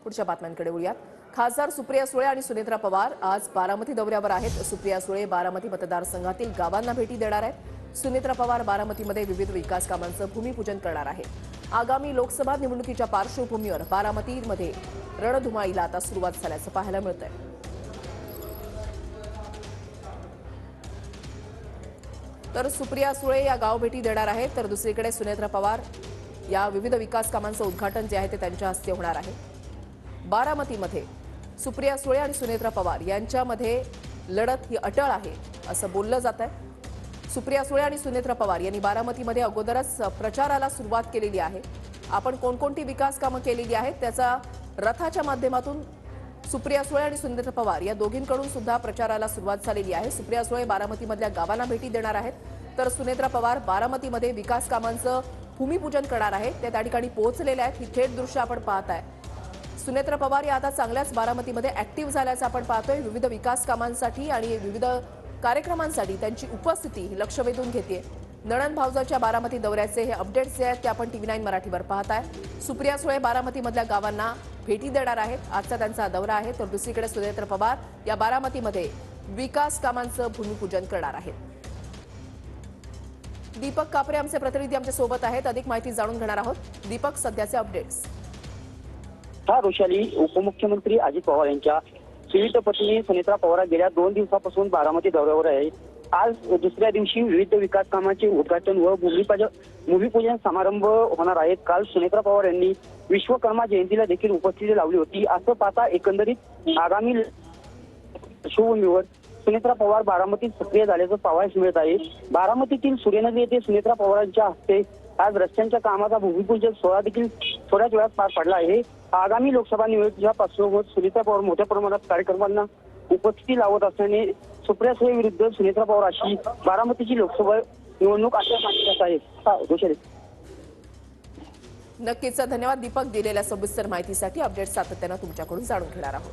पुढच्या बातम्यांकडे वळूयात। खासदार सुप्रिया सुळे आणि सुनेत्रा पवार आज बारामती दौऱ्यावर आहेत। सुप्रिया सुळे बारामती मतदारसंघातील गावांना भेटी देणार आहेत। सुनेत्रा पवार बारामतीमध्ये विविध विकास कामांचं भूमिपूजन करणार आहेत। आगामी लोकसभा निवडणुकीच्या पार्श्वभूमीवर बारामतीमध्ये रणधुमाळीला आता सुरुवात झाल्याचं पाहायला मिळतंय। तर सुप्रिया सुळे या गाव भेटी देणार आहेत, तर दुसरीकडे सुनेत्रा पवार या विविध विकास कामांचं उद्घाटन जे आहे ते त्यांच्या हस्ते होणार आहे। बारामतीमध्ये सुप्रिया सुळे आणि सुनेत्रा पवार यांच्यामध्ये लढत ही अटळ आहे असं बोललं जात आहे। सुप्रिया सुळे आणि सुनेत्रा पवार यांनी बारामतीमध्ये अगोदरच प्रचाराला सुरुवात केलेली आहे। आपण कोणकोणती विकास कामं केलेली आहेत त्याचा रथाच्या माध्यमातून सुप्रिया सुळे आणि सुनेत्रा पवार या दोघींकडून सुद्धा प्रचाराला सुरुवात झालेली आहे। सुप्रिया सुळे बारामतीमधल्या गावांना भेटी देणार आहेत, तर सुनेत्रा पवार बारामतीमध्ये विकास कामांचं भूमिपूजन करणार आहेत। त्या ठिकाणी पोहोचलेले आहेत। ही थेट दृश्य आपण पाहताय। सुनेत्रा पवार या आता चांगल्याच बारामतीमध्ये ऍक्टिव्ह झाल्याचं आपण पाहतोय। विविध विकास कामांसाठी आणि विविध कार्यक्रमांसाठी त्यांची उपस्थिती लक्ष वेधून घेते। नणंद भावजाच्या बारामती दौऱ्याचे हे अपडेट्स जे आहेत ते आपण TV9 मराठीवर पाहताय। सुप्रिया सुळे बारामतीमधल्या गावांना भेटी देणार आहेत। आजचा त्यांचा दौरा आहे, तर दुसरीकडे सुनेत्रा पवार या बारामतीमध्ये विकास कामांचं भूमिपूजन करणार आहेत। दीपक कापरे आमचे प्रतिनिधी आमच्या सोबत आहेत, अधिक माहिती जाणून घेणार आहोत। दीपक, सध्याचे अपडेट्स। रोशाली, उपमुख्यमंत्री अजित पवार यांच्या चुलत पत्नी सुनेत्रा पवार गेल्या 2 दिवसापासून बारामती दौऱ्यावर आहे। आज दुसऱ्या दिवशी विविध विकास कामांचे उद्घाटन व भूमिपूजन समारंभ होणार आहेत। काल सुनेत्रा पवार यांनी विश्वकर्मा जयंतीला देखील उपस्थिती लावली होती। असं पाहता एकंदरीत आगामी पार्श्वभूमीवर सुनेत्रा पवार बारामतीत सक्रिय झाल्याचं पाहायला मिळत आहे। बारामतीतील सूर्यनदी येथे सुनेत्रा पवारांच्या हस्ते आज रस्त्यांच्या कामाचा भूमिपूजन सोहळा देखील थोड्याच वेळात पार पडला आहे। आगामी लोकसभा निवडणुकीच्या पार्श्वभूमीवर सुनेत्रा पवार मोठ्या प्रमाणात कार्यक्रमांना उपस्थिती लावत असल्याने सुप्रिया सुळे विरुद्ध सुनेत्रा पवार अशी बारामतीची लोकसभा निवडणूक अशा मानण्यात आहे। नक्कीच धन्यवाद दीपक, दिलेल्या सविस्तर माहितीसाठी। अपडेट सातत्यानं तुमच्याकडून जाणून घेणार आहोत।